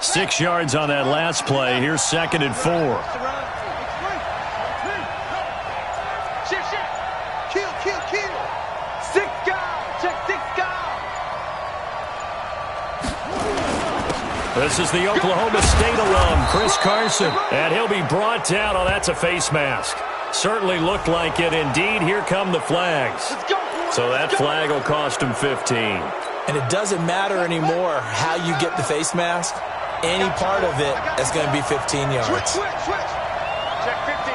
6 yards on that last play. Here's 2nd and 4. Kill. 6 guys. Check 6 guys. This is the Oklahoma State alum, Chris Carson. And he'll be brought down. Oh, that's a face mask. Certainly looked like it. Indeed, here come the flags. So that flag will cost him 15. And it doesn't matter anymore how you get the face mask. Any part of it is going to be 15 yards. Switch. Check 15.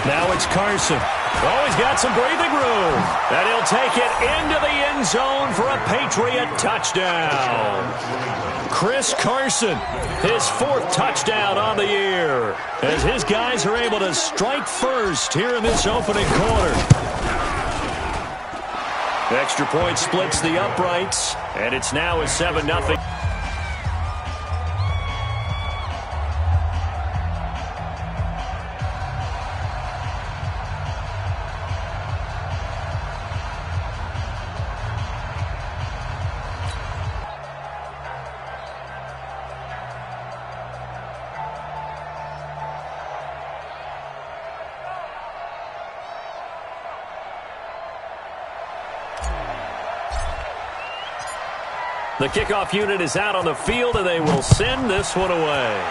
Now it's Carson. Oh, he's got some breathing room. And he'll take it into the end zone for a Patriot touchdown. Chris Carson, his 4th touchdown on the year, as his guys are able to strike first here in this opening quarter. Extra point splits the uprights, and it's now a 7-0. The kickoff unit is out on the field, and they will send this one away.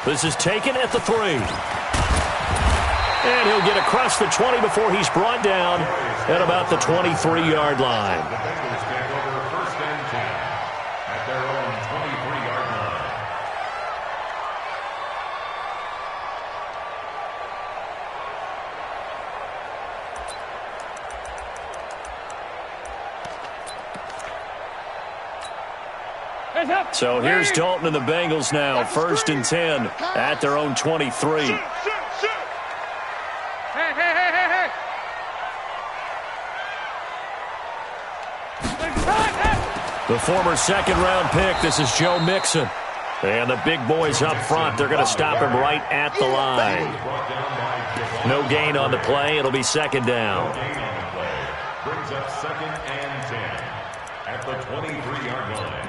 This is taken at the 3. And he'll get across the 20 before he's brought down at about the 23-yard line. The Bengals take over 1st and 10 at their own 23-yard line. So here's Dalton and the Bengals now, 1st and 10 at their own 23. Hey. The former 2nd-round pick, this is Joe Mixon. And the big boys up front, they're going to stop him right at the line. No gain on the play. It'll be 2nd down. Brings up 2nd and 10 at the 23-yard line.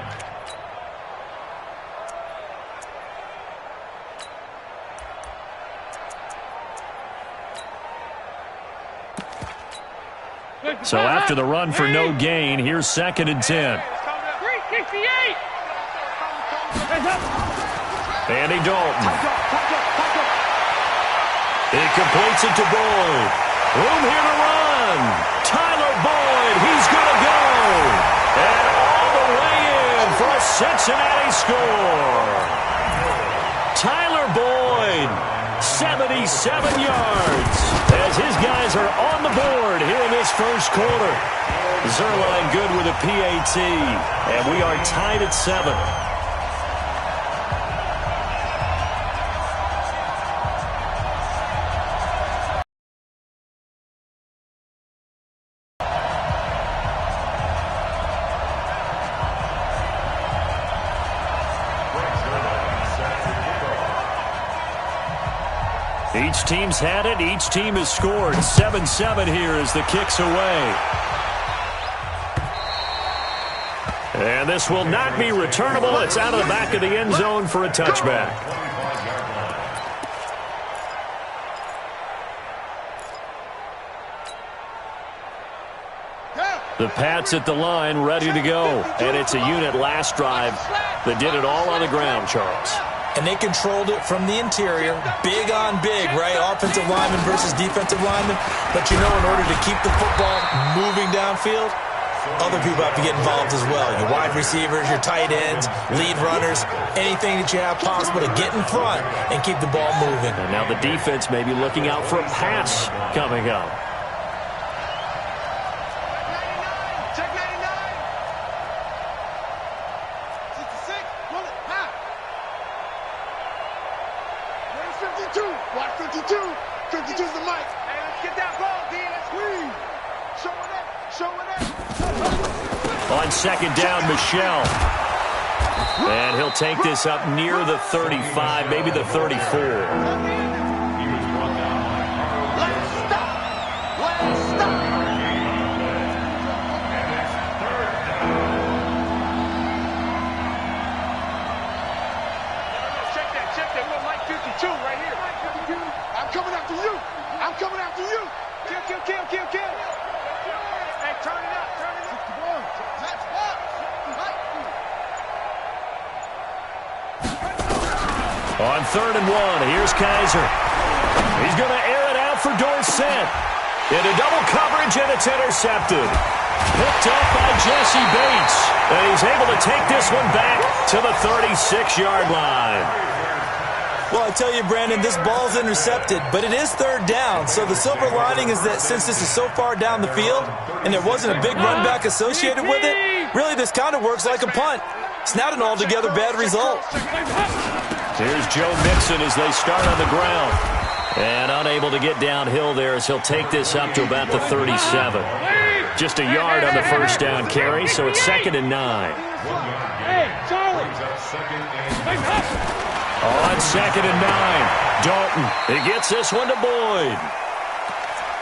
So after the run for no gain, here's 2nd and 10. 368. Andy Dalton. He completes it to Boyd. Room here to run. Tyler Boyd, he's going to go. And all the way in for a Cincinnati score. Tyler Boyd, 77 yards, as his guys are on the board here in this 1st quarter. Zerline good with a PAT, and we are tied at 7. Each team's had it. Each team has scored. 7-7 here as the kick's away. And this will not be returnable. It's out of the back of the end zone for a touchback. The Pats at the line, ready to go. And it's a unit last drive that did it all on the ground, Charles. And they controlled it from the interior, big on big, right? Offensive lineman versus defensive lineman. But you know, in order to keep the football moving downfield, other people have to get involved as well. Your wide receivers, your tight ends, lead runners, anything that you have possible to get in front and keep the ball moving. And now the defense may be looking out for a pass coming up. Check 99. 66. Pull it. Half. Where's 52? Watch 52. 52's the mic. Hey, let's get that ball, D. Let's win. Show it up. Show it up. On 2nd down, Michelle. And he'll take this up near the 35, maybe the 34. coming after you. Kill, kill, kill, kill, kill. Hey, turn it up, turn it up. On 3rd and 1, here's Kaiser. He's going to air it out for Dorsett. Into double coverage, and it's intercepted. Picked up by Jesse Bates. And he's able to take this one back to the 36-yard line. Well, I tell you, Brandon, this ball's intercepted, but it is 3rd down. So the silver lining is that since this is so far down the field and there wasn't a big run back associated with it, really this kind of works like a punt. It's not an altogether bad result. Here's Joe Mixon as they start on the ground. And unable to get downhill there as he'll take this up to about the 37. Just a yard on the first down carry, so it's 2nd and 9. Hey, Charlie. On 2nd and 9, Dalton. He gets this one to Boyd.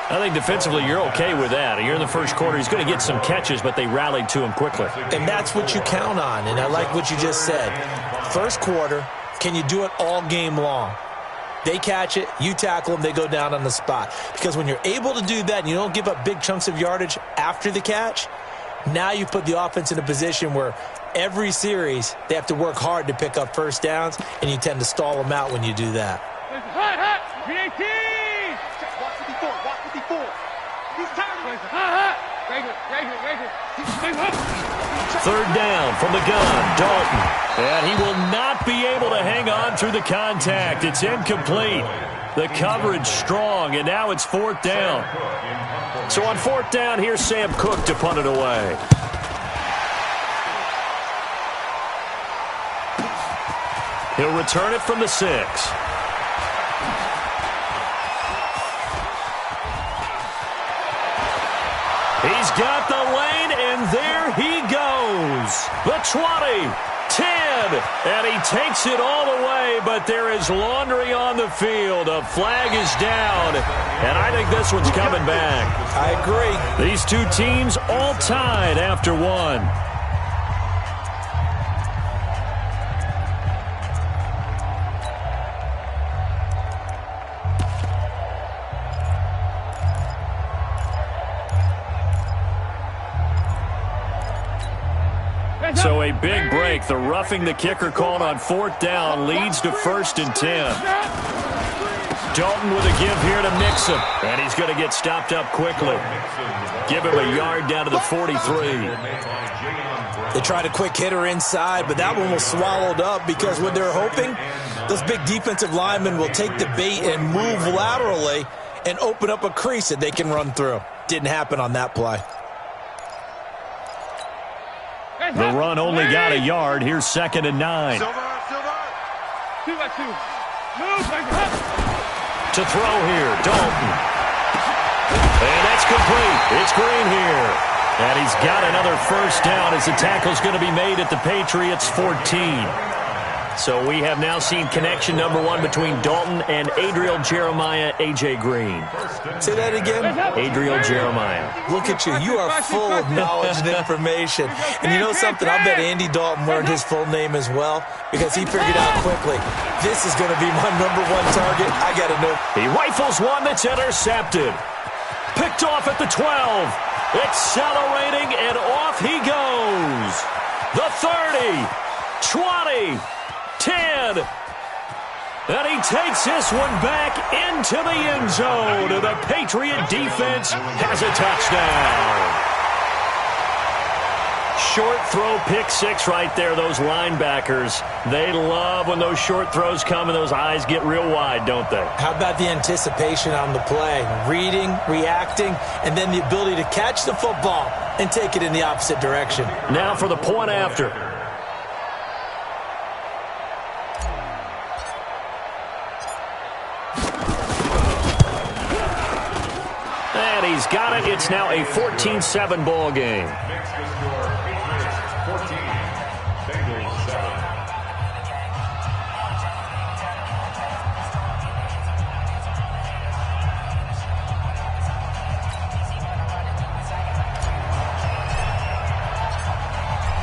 I think defensively you're okay with that. You're in the first quarter. He's going to get some catches, but they rallied to him quickly. And that's what you count on, and I like what you just said. First quarter, can you do it all game long? They catch it, you tackle them, they go down on the spot. Because when you're able to do that and you don't give up big chunks of yardage after the catch, now you put the offense in a position where every series they have to work hard to pick up first downs, and you tend to stall them out when you do that. Hot, hot. 318. Walk 54, walk 54. He's tired. Hot, hot. Third down from the gun, Dalton. And he will not be able to hang on through the contact. It's incomplete. The coverage strong, and now it's 4th down. So on 4th down, here's Sam Cook to punt it away. He'll return it from the 6. He's got the lane, and there he goes. The 20, 10, and he takes it all the way, but there is laundry on the field. A flag is down, and I think this one's coming back. I agree. These two teams all tied after one. So a big break. The roughing the kicker called on 4th down leads to 1st and 10. Dalton with a give here to Mixon. And he's going to get stopped up quickly. Give him a yard down to the 43. They tried a quick hitter inside, but that one was swallowed up because what they're hoping, those big defensive linemen will take the bait and move laterally and open up a crease that they can run through. Didn't happen on that play. The run only got a yard. Here's 2nd and 9. Silver. 2 by 2. Move, To throw here, Dalton. And that's complete. It's Green here. And he's got another first down as the tackle's going to be made at the Patriots' 14. So we have now seen connection number 1 between Dalton and Adriel Jeremiah, A.J. Green. Say that again? Adriel Jeremiah. Look at you. You are full of knowledge and information. And you know something? I bet Andy Dalton learned his full name as well because he figured out quickly, this is going to be my number 1 target. I got to know. He rifles one that's intercepted. Picked off at the 12. Accelerating, and off he goes. The 30, 20, 10. And he takes this one back into the end zone. And the Patriot defense has a touchdown. Short throw, pick 6 right there. Those linebackers, they love when those short throws come and those eyes get real wide, don't they? How about the anticipation on the play? Reading, reacting, and then the ability to catch the football and take it in the opposite direction. Now for the point after. And he's got it. It's now a 14-7 ball game.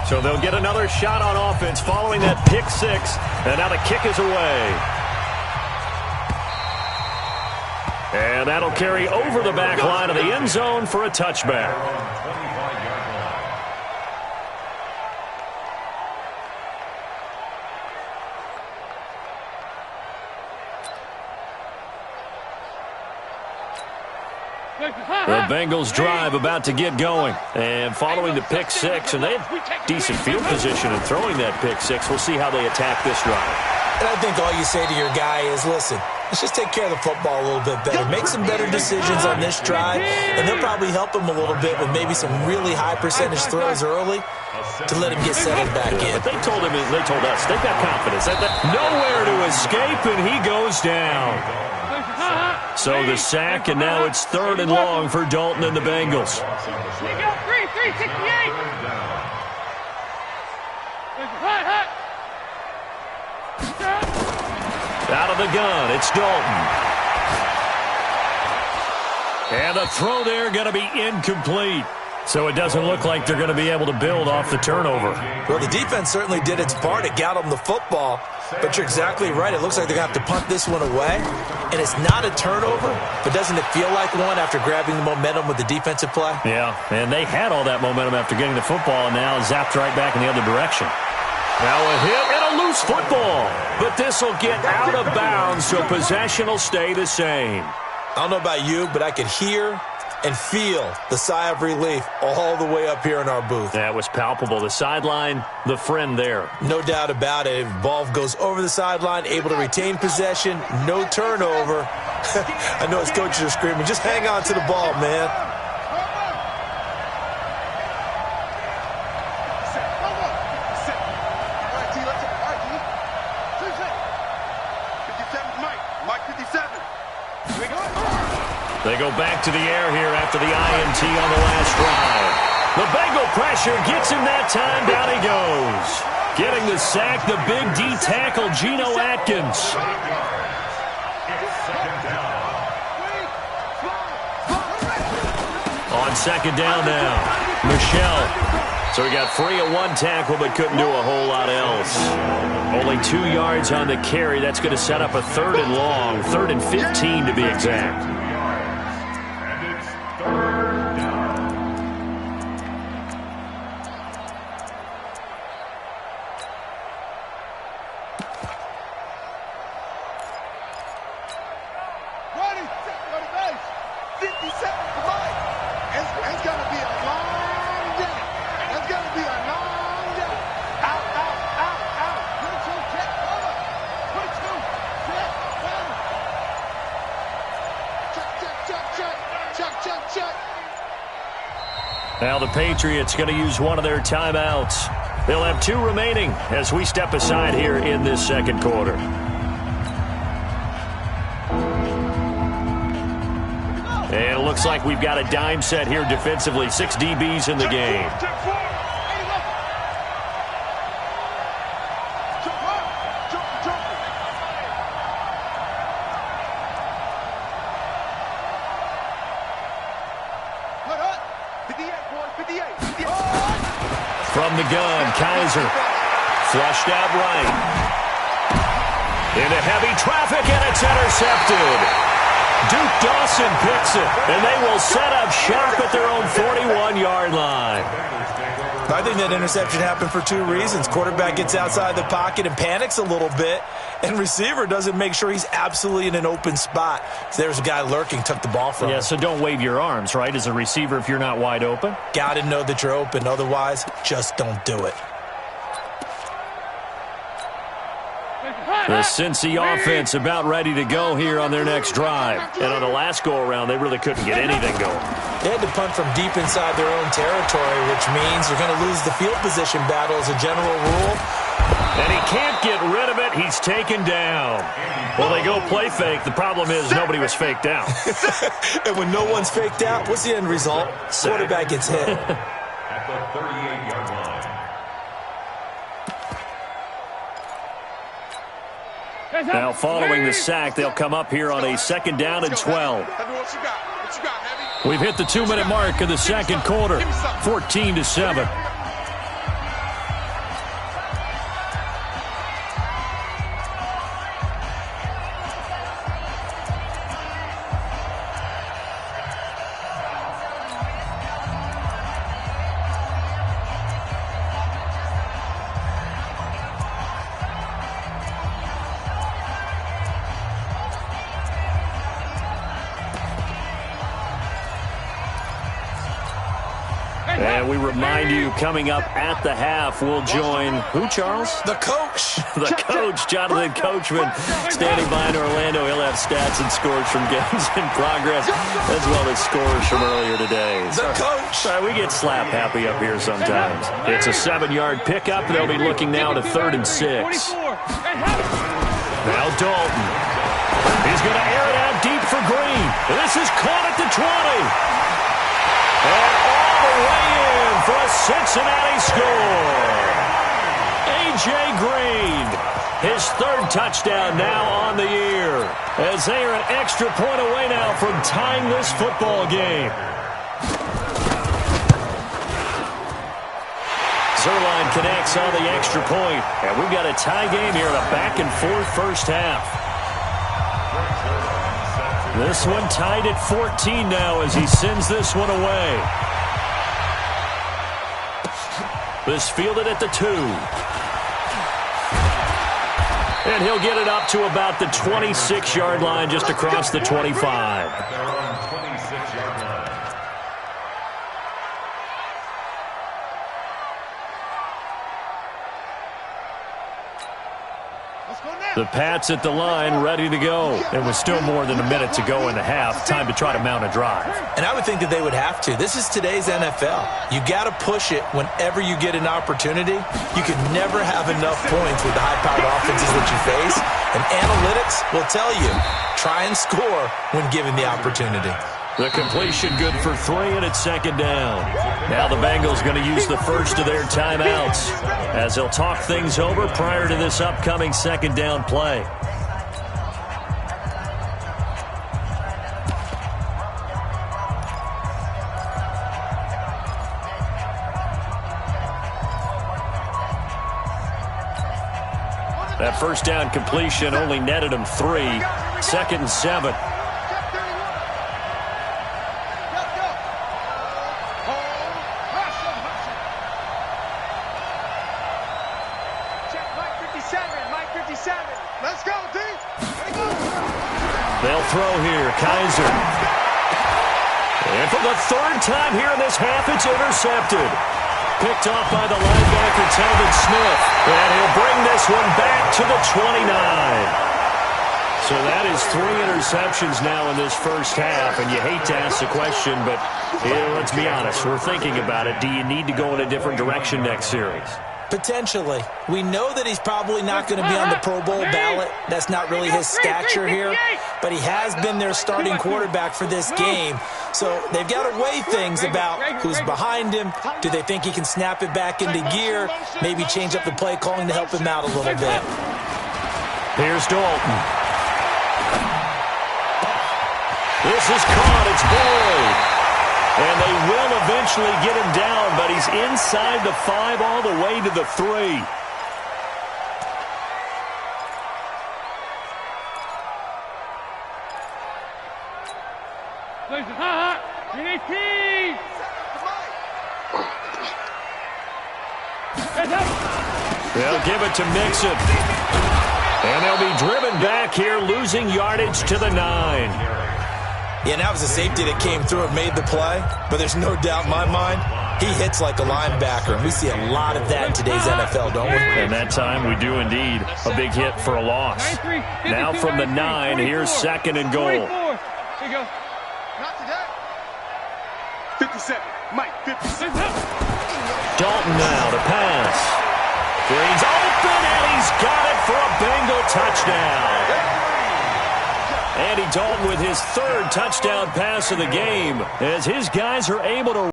So they'll get another shot on offense following that pick 6. And now the kick is away. And that'll carry over the back line of the end zone for a touchback. The Bengals drive about to get going. And following the pick six, and they have decent field position in throwing that pick six. We'll see how they attack this drive. And I think all you say to your guy is, listen, let's just take care of the football a little bit better. Make some better decisions on this drive, and they'll probably help him a little bit with maybe some really high percentage throws early to let him get settled back in. But they told us, they've got confidence. Nowhere to escape, and he goes down. So the sack, and now it's 3rd and long for Dalton and the Bengals. 368. Out of the gun, it's Dalton. And the throw there going to be incomplete. So it doesn't look like they're going to be able to build off the turnover. Well, the defense certainly did its part. It got them the football. But you're exactly right. It looks like they're going to have to punt this one away. And it's not a turnover, but doesn't it feel like one after grabbing the momentum with the defensive play? Yeah, and they had all that momentum after getting the football, and now zapped right back in the other direction. Now a hit and a loose football. But this will get out of bounds, so possession will stay the same. I don't know about you, but I could hear and feel the sigh of relief all the way up here in our booth. That was palpable. The sideline, the friend there. No doubt about it. Ball goes over the sideline, able to retain possession, no turnover. I know his coaches are screaming, just hang on to the ball, man. They go back to the air here after the INT on the last drive. The Bengal pressure gets him that time. Down he goes. Getting the sack, the big D tackle, Geno Atkins. On 2nd down now, Michelle. So he got free of one tackle but couldn't do a whole lot else. Only 2 yards on the carry. That's going to set up a 3rd and long, 3rd and 15 to be exact. Now the Patriots going to use one of their timeouts. They'll have 2 remaining as we step aside here in this 2nd quarter. And it looks like we've got a dime set here defensively. 6 DBs in the game. From the gun, Kaiser. Flushed out right. Into heavy traffic, and it's intercepted. Duke Dawson picks it, and they will set up shop at their own 41-yard line. I think that interception happened for 2 reasons. Quarterback gets outside the pocket and panics a little bit, and receiver doesn't make sure he's absolutely in an open spot. So there's a guy lurking, took the ball from him. Yeah, so don't wave your arms, right, as a receiver if you're not wide open. Got to know that you're open. Otherwise, just don't do it. The Cincy offense about ready to go here on their next drive. And on the last go-around, they really couldn't get anything going. They had to punt from deep inside their own territory, which means they're going to lose the field position battle as a general rule. And he can't get rid of it. He's taken down. Well, they go play fake. The problem is nobody was faked out. And when no one's faked out, what's the end result? Quarterback gets hit. At the 38-yard line. Now, following the sack, they'll come up here on a 2nd down and 12. We've hit the 2-minute mark of the 2nd quarter, 14-7. And we remind you, coming up at the half, we'll join who, Charles? The coach. The coach, Jonathan Coachman, standing by in Orlando. He'll have stats and scores from games in progress, as well as scores from earlier today. The coach. We get slap happy up here sometimes. It's a 7-yard pickup. They'll be looking now to 3rd and 6. Now Dalton. He's going to air it out deep for Green. This is caught at the 20. And all the way in for a Cincinnati score. A.J. Green, his 3rd touchdown now on the year, as they are an extra point away now from tying this football game. Zuerlein connects on the extra point, and we've got a tie game here in a back-and-forth first half. This one tied at 14 now as he sends this one away. This fielded at the 2. And he'll get it up to about the 26-yard line, just across the 25. The Pats at the line, ready to go. And with still more than a minute to go in the half, time to try to mount a drive. And I would think that they would have to. This is today's NFL. You got to push it whenever you get an opportunity. You can never have enough points with the high-powered offenses that you face. And analytics will tell you, try and score when given the opportunity. The completion good for 3, and it's 2nd down. Now the Bengals going to use the first of their timeouts as they'll talk things over prior to this upcoming 2nd down play. That first down completion only netted him 3. 2nd and 7. They'll throw here. Kaiser. And for the 3rd time here in this half, it's intercepted. Picked off by the linebacker, Telvin Smith. And he'll bring this one back to the 29. So that is 3 interceptions now in this first half. And you hate to ask the question, but let's be honest. We're thinking about it. Do you need to go in a different direction next series? Potentially. We know that he's probably not going to be on the Pro Bowl ballot. That's not really his stature here. But he has been their starting quarterback for this game. So they've got to weigh things about who's behind him. Do they think he can snap it back into gear? Maybe change up the play calling to help him out a little bit. Here's Dalton. This is caught. It's Boyd. And they will eventually get him down, but he's inside the 5 all the way to the 3. They'll give it to Mixon. And they'll be driven back here, losing yardage to the 9. Yeah, and that was a safety that came through and made the play. But there's no doubt in my mind, he hits like a linebacker. And we see a lot of that in today's NFL, don't we? And that time we do indeed. A big hit for a loss. Now from the 9, here's 2nd and goal. Here you go. Not today. 57. Mike, 57. Dalton now to pass. Green's open, and he's got it for a Bengal touchdown. Andy Dalton with his 3rd touchdown pass of the game as his guys are able to.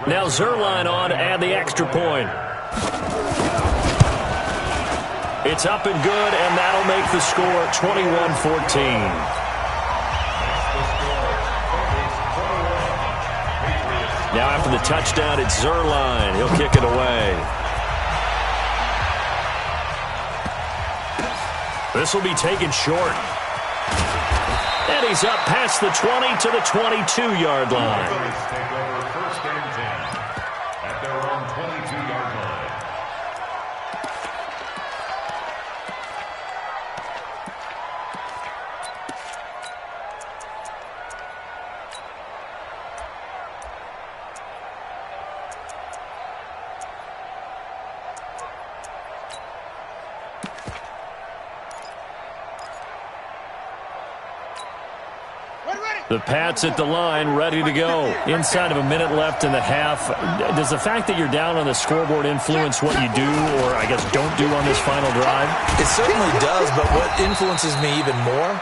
Now Zuerlein on to add the extra point. It's up and good, and that'll make the score 21-14. Now after the touchdown, it's Zuerlein. He'll kick it away. This will be taken short. And he's up past the 20 to the 22-yard line. Take over 1st and 10 at their own 22-yard line. The Pats at the line, ready to go. Inside of a minute left in the half. Does the fact that you're down on the scoreboard influence what you do, or I guess don't do on this final drive? It certainly does, but what influences me even more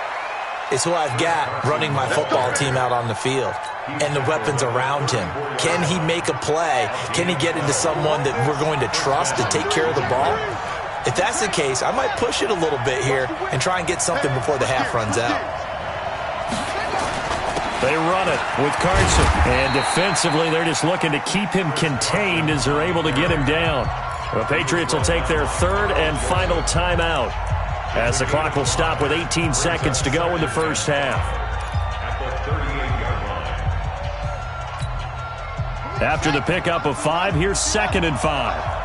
is who I've got running my football team out on the field and the weapons around him. Can he make a play? Can he get into someone that we're going to trust to take care of the ball? If that's the case, I might push it a little bit here and try and get something before the half runs out. They run it with Carson. And defensively, they're just looking to keep him contained as they're able to get him down. The Patriots will take their third and final timeout as the clock will stop with 18 seconds to go in the first half. After the pickup of 5, here's 2nd and 5.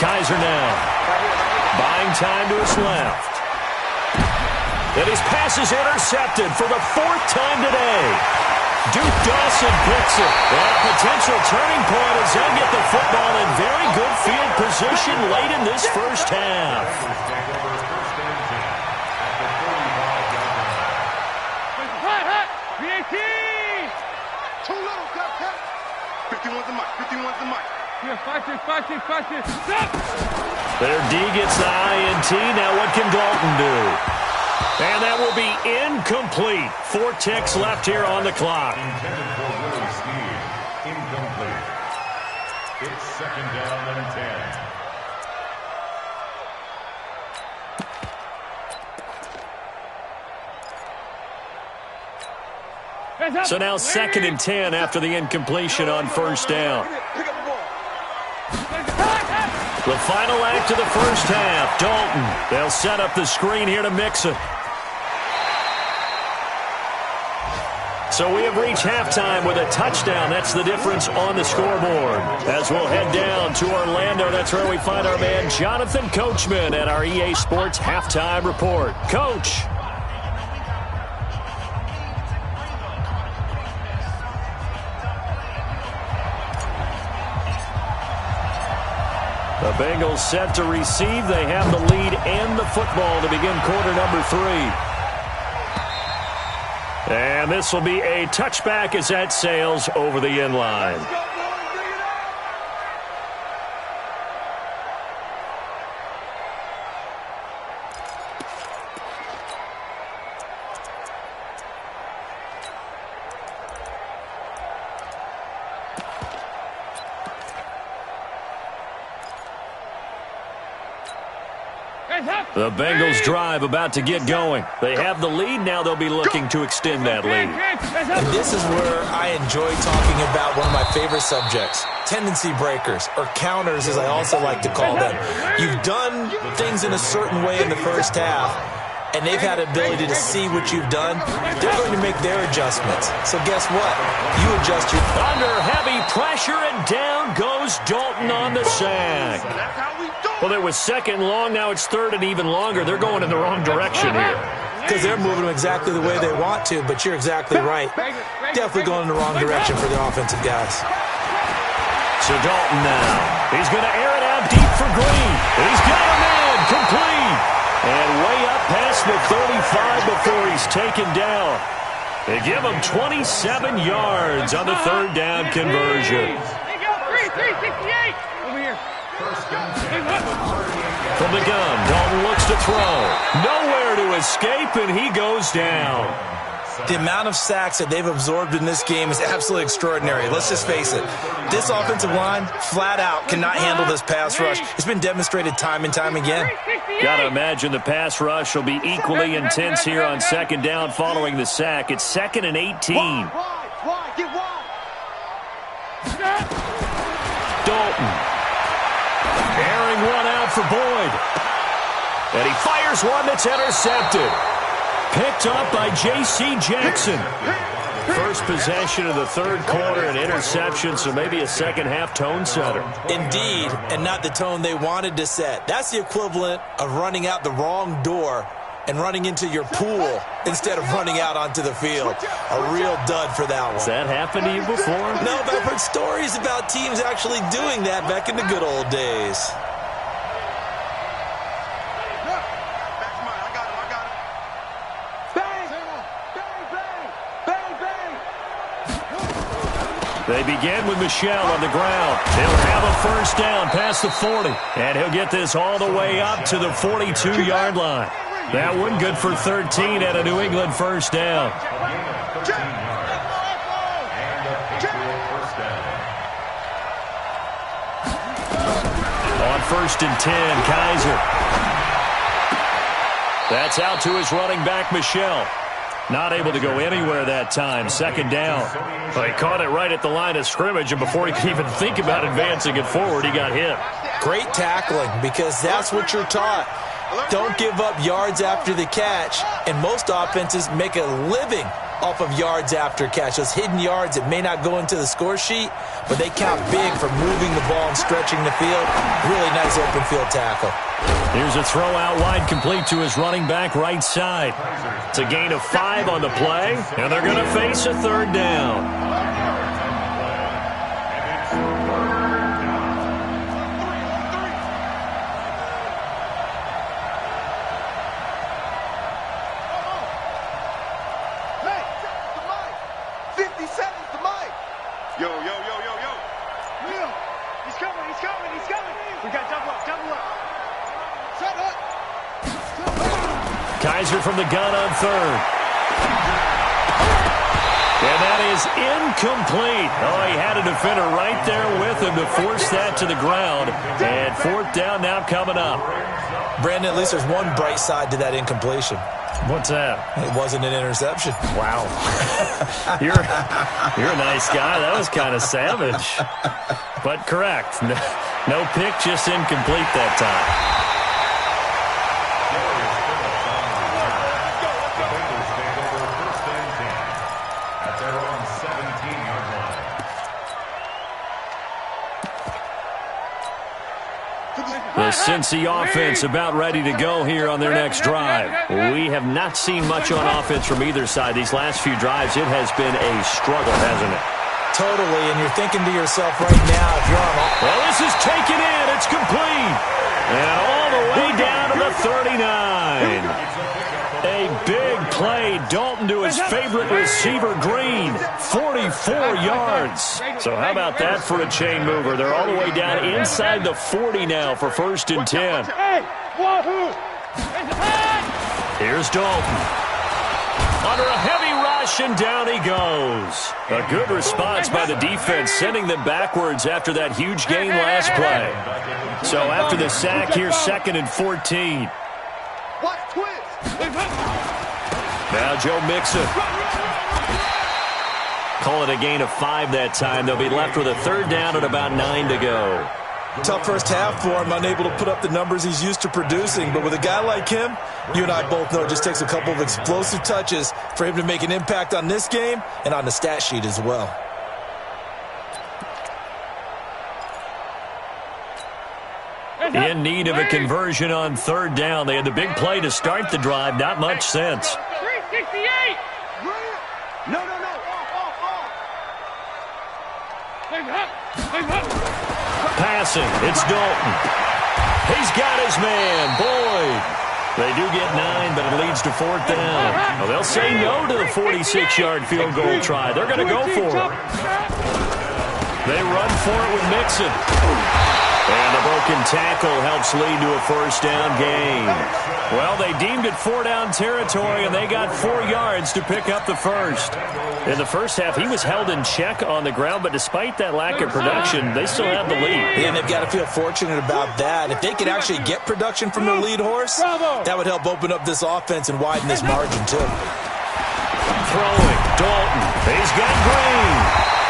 Kaiser now, buying time to his left. And his pass is intercepted for the 4th time today. Duke Dawson picks it. And a potential turning point as they get the football in very good field position late in this first half. Too little, cut. 51's the mic. 51's the mic. Here, 5-6. Stop! Their D gets the INT. Now what can Dalton do? And that will be incomplete. 4 ticks left here on the clock. Intended for Willie Snead. Incomplete. It's 2nd down and 10. So now 2nd and 10 after the incompletion on first down. The final act of the first half. Dalton. They'll set up the screen here to mix it. So we have reached halftime with a touchdown. That's the difference on the scoreboard. As we'll head down to Orlando, that's where we find our man Jonathan Coachman at our EA Sports Halftime Report. Coach. The Bengals set to receive. They have the lead and the football to begin quarter number 3. And this will be a touchback as that sails over the end line. The Bengals drive about to get going. They have the lead. Now they'll be looking to extend that lead. And this is where I enjoy talking about one of my favorite subjects, tendency breakers, or counters as I also like to call them. You've done things in a certain way in the first half, and they've had the ability to see what you've done. They're going to make their adjustments. So guess what? You adjust your... Under heavy pressure, and down goes Dalton on the sack. Well, it was 2nd long. Now it's 3rd and even longer. They're going in the wrong direction here. Because they're moving them exactly the way they want to, but you're exactly right. Definitely going in the wrong direction for the offensive guys. So Dalton now. He's going to air it out deep for Green. He's got a man complete. And way up past the 35 before he's taken down. They give him 27 yards on the 3rd down conversion. 368. Over here. From the gun, Dalton looks to throw. Nowhere to escape, and he goes down. The amount of sacks that they've absorbed in this game is absolutely extraordinary. Let's just face it. This offensive line, flat out, cannot handle this pass rush. It's been demonstrated time and time again. Got to imagine the pass rush will be equally intense here on 2nd down following the sack. It's 2nd and 18. Dalton. Airing one out for Boyd. And he fires one that's intercepted. Picked up by J.C. Jackson. First possession of the 3rd quarter, an interception, so maybe a second half tone setter. Indeed, and not the tone they wanted to set. That's the equivalent of running out the wrong door and running into your pool instead of running out onto the field. A real dud for that one. Has that happened to you before? No, but I've heard stories about teams actually doing that back in the good old days. They begin with Michel on the ground. He'll have a first down past the 40. And he'll get this all the way up to the 42-yard line. That one good for 13 at a New England first down. On 1st and 10, Kaiser. That's out to his running back, Michel. Not able to go anywhere that time. 2nd down. Well, he caught it right at the line of scrimmage, and before he could even think about advancing it forward, he got hit. Great tackling, because that's what you're taught. Don't give up yards after the catch, and most offenses make a living off of yards after catch. Those hidden yards that may not go into the score sheet, but they count big for moving the ball and stretching the field. Really nice open field tackle. Here's a throw out wide, complete to his running back right side. It's a gain of 5 on the play, and they're going to face a 3rd down. Kaiser from the gun on 3rd. And that is incomplete. Oh, he had a defender right there with him to force that to the ground. And 4th down now coming up. Brandon, at least there's one bright side to that incompletion. What's that? It wasn't an interception. Wow. You're a nice guy. That was kind of savage. But correct. No pick, just incomplete that time. The Cincy offense about ready to go here on their next drive. We have not seen much on offense from either side. These last few drives, it has been a struggle, hasn't it? Totally, and you're thinking to yourself right now, if you're on... Well, this is taken in. It's complete. And all the way down to the 39. A big play. Dalton to his favorite receiver, Green. 44 yards. So how about that for a chain mover? They're all the way down inside the 40 now for 1st and 10. Here's Dalton. Under a heavy rush, and down he goes. A good response by the defense, sending them backwards after that huge gain last play. So after the sack, here's 2nd and 14. Now Joe Mixon. Call it a gain of 5 that time. They'll be left with a 3rd down and about 9 to go. Tough first half for him, unable to put up the numbers he's used to producing. But with a guy like him, you and I both know it just takes a couple of explosive touches for him to make an impact on this game and on the stat sheet as well. In need of a conversion on 3rd down. They had the big play to start the drive. Not much sense. 368! No. Passing. It's Dalton. He's got his man, Boyd. They do get 9, but it leads to 4th down. Well, they'll say no to the 46-yard field goal try. They're going to go for it. They run for it with Mixon. And the broken tackle helps lead to a 1st down gain. Well, they deemed it 4-down territory, and they got 4 yards to pick up the first. In the first half, he was held in check on the ground, but despite that lack of production, they still have the lead. And they've got to feel fortunate about that. If they could actually get production from their lead horse, that would help open up this offense and widen this margin, too. Throwing, Dalton. He's got Green.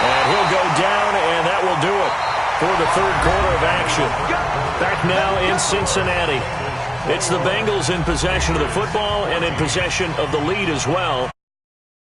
And he'll go down, and that will do it for the 3rd quarter of action. Back now in Cincinnati. It's the Bengals in possession of the football and in possession of the lead as well.